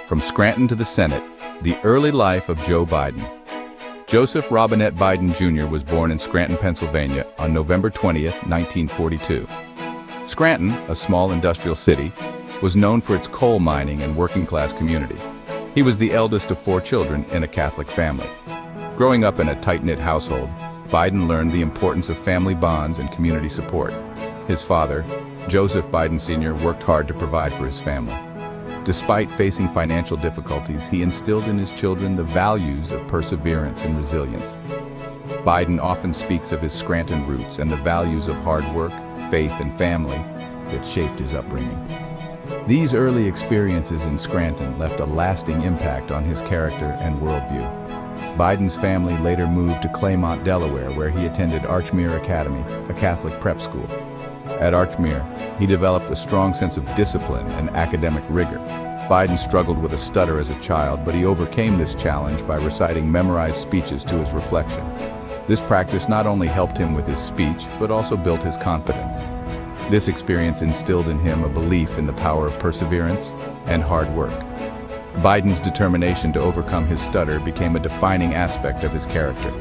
From Scranton to the Senate, the early life of Joe Biden. Joseph Robinette Biden Jr. was born in Scranton, Pennsylvania on November 20, 1942. Scranton, a small industrial city, was known for its coal mining and working-class community. He was the eldest of 4 children in a Catholic family. Growing up in a tight-knit household, Biden learned the importance of family bonds and community support. His father, Joseph Biden Sr., worked hard to provide for his family. Despite facing financial difficulties, he instilled in his children the values of perseverance and resilience. Biden often speaks of his Scranton roots and the values of hard work, faith, and family that shaped his upbringing. These early experiences in Scranton left a lasting impact on his character and worldview. Biden's family later moved to Claymont, Delaware, where he attended Archmere Academy, a Catholic prep school. At Archmere, he developed a strong sense of discipline and academic rigor. Biden struggled with a stutter as a child, but he overcame this challenge by reciting memorized speeches to his reflection. This practice not only helped him with his speech, but also built his confidence. This experience instilled in him a belief in the power of perseverance and hard work. Biden's determination to overcome his stutter became a defining aspect of his character.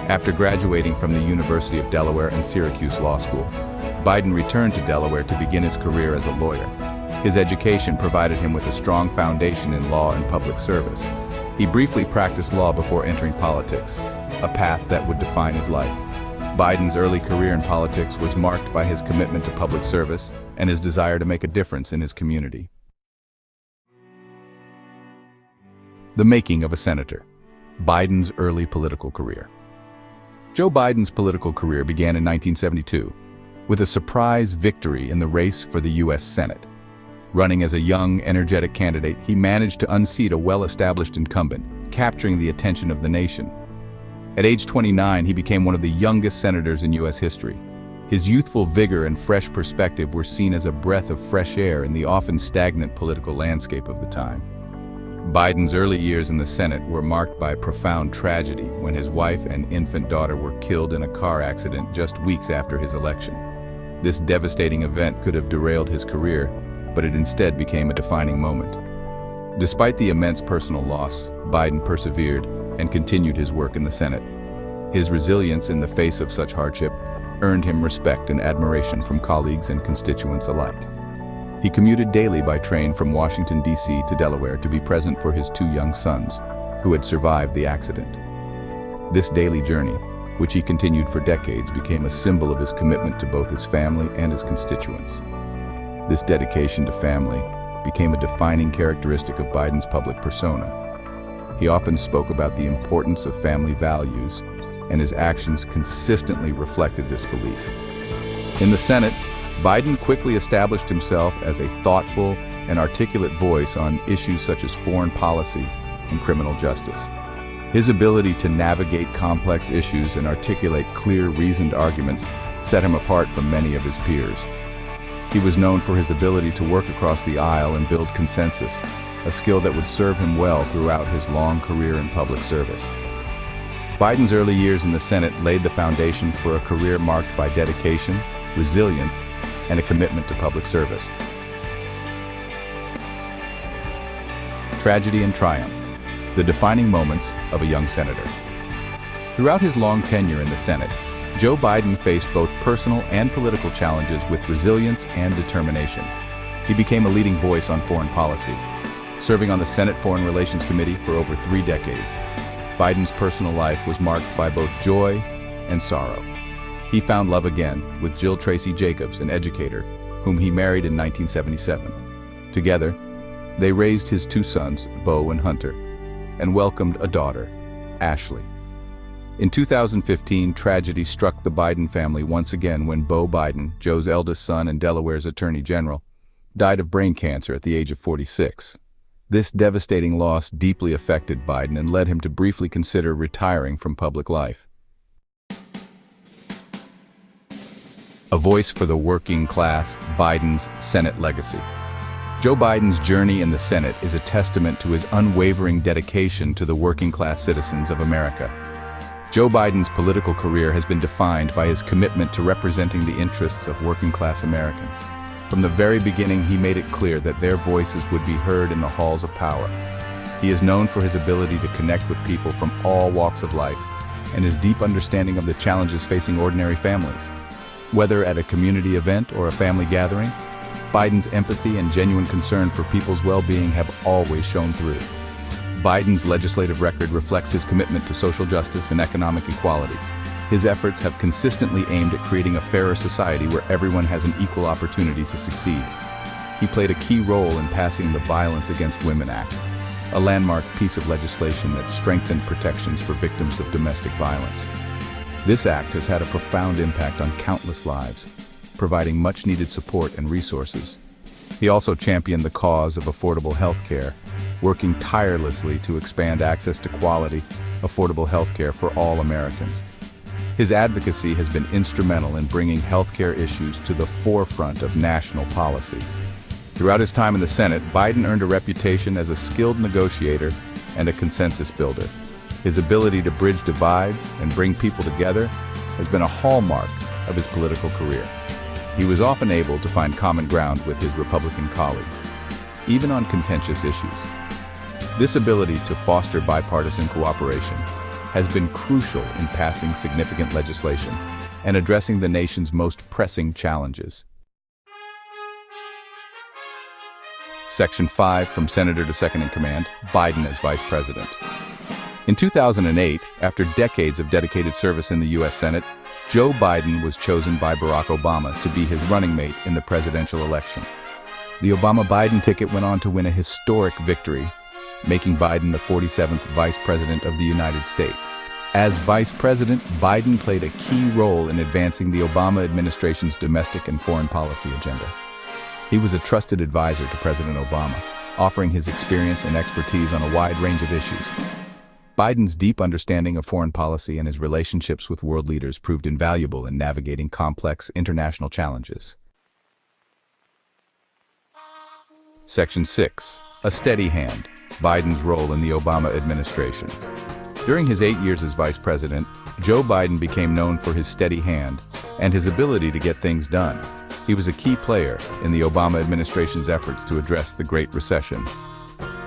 After graduating from the University of Delaware and Syracuse Law School, Biden returned to Delaware to begin his career as a lawyer. His education provided him with a strong foundation in law and public service. He briefly practiced law before entering politics, a path that would define his life. Biden's early career in politics was marked by his commitment to public service and his desire to make a difference in his community. The making of a senator. Biden's early political career. Joe Biden's political career began in 1972 with a surprise victory in the race for the U.S. Senate. Running as a young, energetic candidate, he managed to unseat a well-established incumbent, capturing the attention of the nation. At age 29, he became one of the youngest senators in U.S. history. His youthful vigor and fresh perspective were seen as a breath of fresh air in the often stagnant political landscape of the time. Biden's early years in the Senate were marked by profound tragedy when his wife and infant daughter were killed in a car accident just weeks after his election. This devastating event could have derailed his career, but it instead became a defining moment. Despite the immense personal loss, Biden persevered and continued his work in the Senate. His resilience in the face of such hardship earned him respect and admiration from colleagues and constituents alike. He commuted daily by train from Washington, D.C. to Delaware to be present for his 2 young sons, who had survived the accident. This daily journey, which he continued for decades, became a symbol of his commitment to both his family and his constituents. This dedication to family became a defining characteristic of Biden's public persona. He often spoke about the importance of family values, and his actions consistently reflected this belief. In the Senate, Biden quickly established himself as a thoughtful and articulate voice on issues such as foreign policy and criminal justice. His ability to navigate complex issues and articulate clear, reasoned arguments set him apart from many of his peers. He was known for his ability to work across the aisle and build consensus, a skill that would serve him well throughout his long career in public service. Biden's early years in the Senate laid the foundation for a career marked by dedication, resilience, and a commitment to public service. Tragedy and triumph, the defining moments of a young senator. Throughout his long tenure in the Senate, Joe Biden faced both personal and political challenges with resilience and determination. He became a leading voice on foreign policy, serving on the Senate Foreign Relations Committee for over 3 decades. Biden's personal life was marked by both joy and sorrow. He found love again with Jill Tracy Jacobs, an educator, whom he married in 1977. Together, they raised his 2 sons, Beau and Hunter, and welcomed a daughter, Ashley. In 2015, tragedy struck the Biden family once again when Beau Biden, Joe's eldest son and Delaware's Attorney General, died of brain cancer at the age of 46. This devastating loss deeply affected Biden and led him to briefly consider retiring from public life. A voice for the working class, Biden's Senate legacy. Joe Biden's journey in the Senate is a testament to his unwavering dedication to the working class citizens of America. Joe Biden's political career has been defined by his commitment to representing the interests of working class Americans. From the very beginning, he made it clear that their voices would be heard in the halls of power. He is known for his ability to connect with people from all walks of life and his deep understanding of the challenges facing ordinary families. Whether at a community event or a family gathering, Biden's empathy and genuine concern for people's well-being have always shown through. Biden's legislative record reflects his commitment to social justice and economic equality. His efforts have consistently aimed at creating a fairer society where everyone has an equal opportunity to succeed. He played a key role in passing the Violence Against Women Act, a landmark piece of legislation that strengthened protections for victims of domestic violence. This act has had a profound impact on countless lives, providing much-needed support and resources. He also championed the cause of affordable health care, working tirelessly to expand access to quality, affordable health care for all Americans. His advocacy has been instrumental in bringing healthcare issues to the forefront of national policy. Throughout his time in the Senate, Biden earned a reputation as a skilled negotiator and a consensus builder. His ability to bridge divides and bring people together has been a hallmark of his political career. He was often able to find common ground with his Republican colleagues, even on contentious issues. This ability to foster bipartisan cooperation has been crucial in passing significant legislation and addressing the nation's most pressing challenges. Section 5, from Senator to Second in Command, Biden as Vice President. In 2008, after decades of dedicated service in the U.S. Senate, Joe Biden was chosen by Barack Obama to be his running mate in the presidential election. The Obama-Biden ticket went on to win a historic victory, making Biden the 47th Vice President of the United States. As Vice President, Biden played a key role in advancing the Obama administration's domestic and foreign policy agenda. He was a trusted advisor to President Obama, offering his experience and expertise on a wide range of issues. Biden's deep understanding of foreign policy and his relationships with world leaders proved invaluable in navigating complex international challenges. Section 6. A steady hand. Biden's role in the Obama administration. During his 8 years as vice president, Joe Biden became known for his steady hand and his ability to get things done. He was a key player in the Obama administration's efforts to address the Great Recession,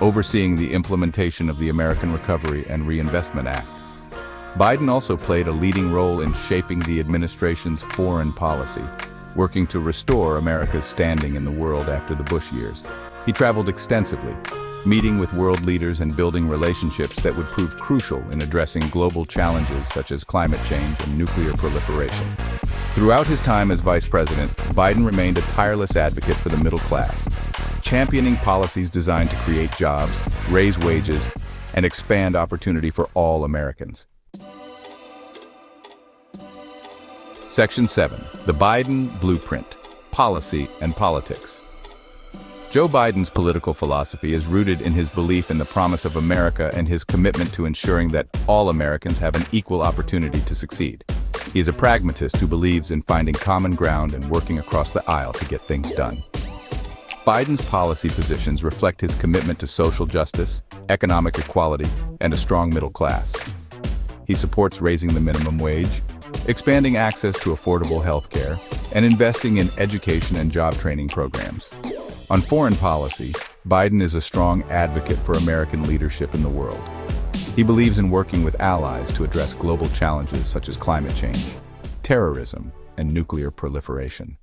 overseeing the implementation of the American Recovery and Reinvestment Act. Biden also played a leading role in shaping the administration's foreign policy, working to restore America's standing in the world after the Bush years. He traveled extensively, meeting with world leaders and building relationships that would prove crucial in addressing global challenges such as climate change and nuclear proliferation. Throughout his time as vice president, Biden remained a tireless advocate for the middle class, championing policies designed to create jobs, raise wages, and expand opportunity for all Americans. Section 7. The Biden Blueprint: Policy and Politics. Joe Biden's political philosophy is rooted in his belief in the promise of America and his commitment to ensuring that all Americans have an equal opportunity to succeed. He is a pragmatist who believes in finding common ground and working across the aisle to get things done. Biden's policy positions reflect his commitment to social justice, economic equality, and a strong middle class. He supports raising the minimum wage, expanding access to affordable health care, and investing in education and job training programs. On foreign policy, Biden is a strong advocate for American leadership in the world. He believes in working with allies to address global challenges such as climate change, terrorism, and nuclear proliferation.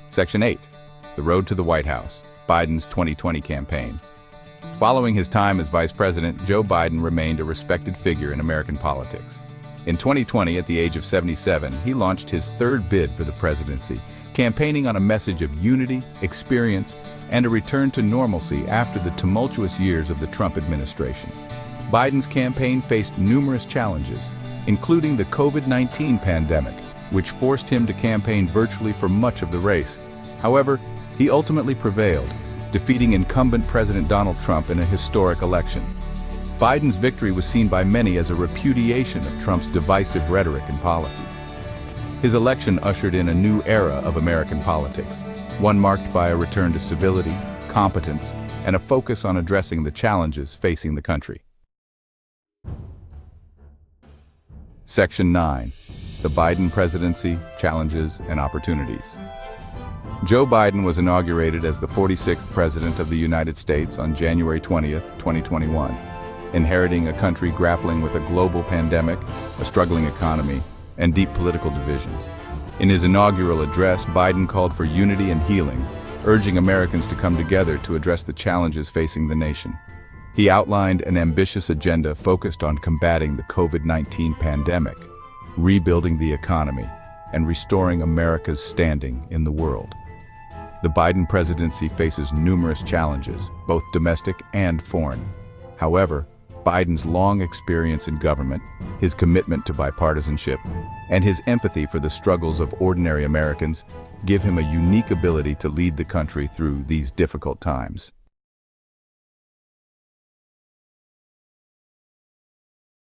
Section 8. The Road to the White House: Biden's 2020 campaign. Following his time as vice president, Joe Biden remained a respected figure in American politics. In 2020, at the age of 77, he launched his third bid for the presidency, campaigning on a message of unity, experience, and a return to normalcy after the tumultuous years of the Trump administration. Biden's campaign faced numerous challenges, including the COVID-19 pandemic, which forced him to campaign virtually for much of the race. However, he ultimately prevailed, defeating incumbent President Donald Trump in a historic election. Biden's victory was seen by many as a repudiation of Trump's divisive rhetoric and policies. His election ushered in a new era of American politics, one marked by a return to civility, competence, and a focus on addressing the challenges facing the country. Section 9. the Biden presidency, challenges, and opportunities. Joe Biden was inaugurated as the 46th President of the United States on January 20th, 2021, inheriting a country grappling with a global pandemic, a struggling economy, and deep political divisions. In his inaugural address, Biden called for unity and healing, urging Americans to come together to address the challenges facing the nation. He outlined an ambitious agenda focused on combating the COVID-19 pandemic, rebuilding the economy, and restoring America's standing in the world. The Biden presidency faces numerous challenges, both domestic and foreign. However, Biden's long experience in government, his commitment to bipartisanship, and his empathy for the struggles of ordinary Americans give him a unique ability to lead the country through these difficult times.